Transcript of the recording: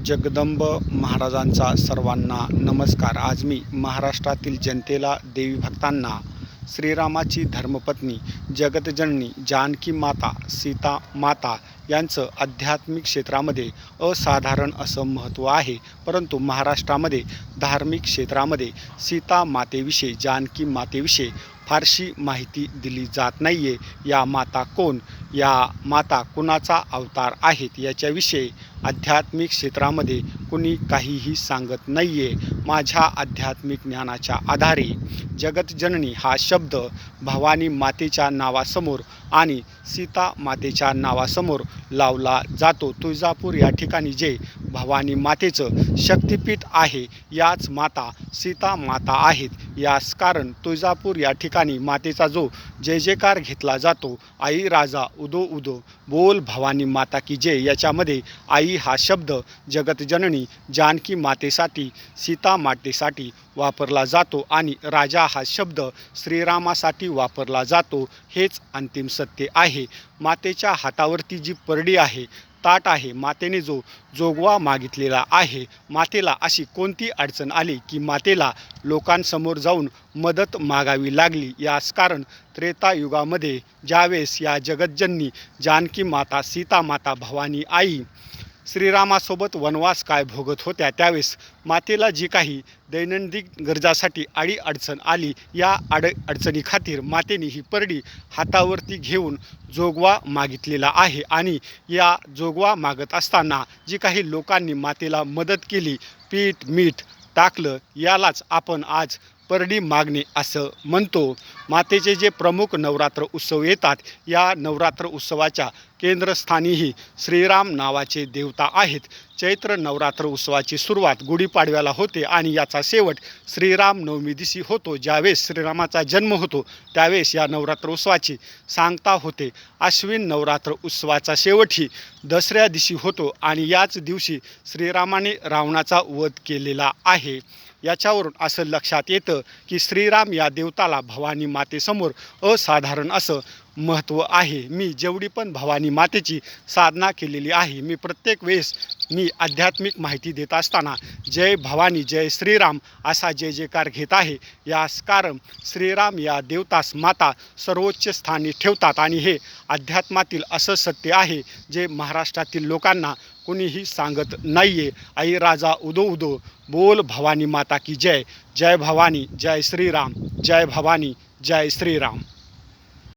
जगदंब महाराजांचा सर्वांना नमस्कार. आज मी महाराष्ट्रातील जनतेला, देवी भक्तांना श्रीरामाची धर्मपत्नी जगतजननी जानकी माता, सीता माता यांचं आध्यात्मिक क्षेत्रामध्ये असाधारण असं महत्त्व आहे. परंतु महाराष्ट्रामध्ये धार्मिक क्षेत्रामध्ये सीता मातेविषयी, जानकी मातेविषयी फारशी माहिती दिली जात नाही आहे. या माता कोण, या माता कुणाचा अवतार आहेत, याच्याविषयी आध्यात्मिक क्षेत्रामध्ये कुणी काहीही सांगत नाही आहे. माझ्या आध्यात्मिक ज्ञानाच्या आधारे जगतजननी हा शब्द भवानी मातेच्या नावासमोर आणि सीता मातेच्या नावासमोर लावला जातो. तुळजापूर या ठिकाणी जे भवानी मातेचं शक्तिपीठ आहे, याच माता सीता माता आहेत. यास कारण तुळजापूर या ठिकाणी मातेचा जो जय जयकार घेतला जातो, आई राजा उदो उदो बोल भवानी माता की जय, याच्यामध्ये आई हा शब्द जगतजननी जानकी मातेसाठी, सीता मातेसाठी वापरला जातो आणि राजा हा शब्द श्रीरामासाठी वापरला जातो. हेच अंतिम सत्य आहे. मातेच्या हातावरती जी परडी आहे, ताट आहे, मातेने जो जोगवा मागितलेला आहे, मातेला अशी कोणती अडचण आली की मातेला लोकांसमोर जाऊन मदत मागावी लागली? यास कारण त्रेतायुगामध्ये ज्यावेळेस या जगतजननी जानकी माता, सीता माता, भवानी आई श्रीरामासोबत वनवास काय भोगत होत्या, त्यावेळेस मातेला जी काही दैनंदिन गरजासाठी अडचण आली, या अडचणी खातीर मातेने ही परडी हातावरती घेऊन जोगवा मागितलेला आहे. आणि या जोगवा मागत असताना जी काही लोकांनी मातेला मदत केली, पीठ मीठ टाकलं, यालाच आपण आज परडी मागणे असं म्हणतो. मातेचे जे प्रमुख नवरात्र उत्सव येतात, या नवरात्र उत्सवाच्या केंद्रस्थानीही श्रीराम नावाचे देवता आहेत. चैत्र नवरात्र उत्सवाची सुरुवात गुढीपाडव्याला होते आणि याचा शेवट श्रीराम नवमी दिवशी होतो. ज्यावेळेस श्रीरामाचा जन्म होतो, त्यावेळेस या नवरात्र उत्सवाची सांगता होते. अश्विन नवरात्र उत्सवाचा शेवटही दसऱ्या दिवशी होतो आणि याच दिवशी श्रीरामाने रावणाचा वध केलेला आहे. याच्यावरून असं लक्षात येतं की श्रीराम या देवताला भवानी मातेसमोर असाधारण असं महत्त्व आहे. मी जेवढी पण भवानी मातेची साधना केलेली आहे, मी प्रत्येक वेळेस आध्यात्मिक माहिती देत असताना जय भवानी, जय श्रीराम असा जय जयकार घेत आहे. यास कारण श्रीराम या देवतास माता सर्वोच्च स्थानी ठेवतात आणि हे अध्यात्मातील असं सत्य आहे जे महाराष्ट्रातील लोकांना कोणीही सांगत नाही आहे. आई राजा उदो उदो बोल भवानी माता की जय. जय भवानी, जय श्रीराम. जय भवानी, जय श्रीराम.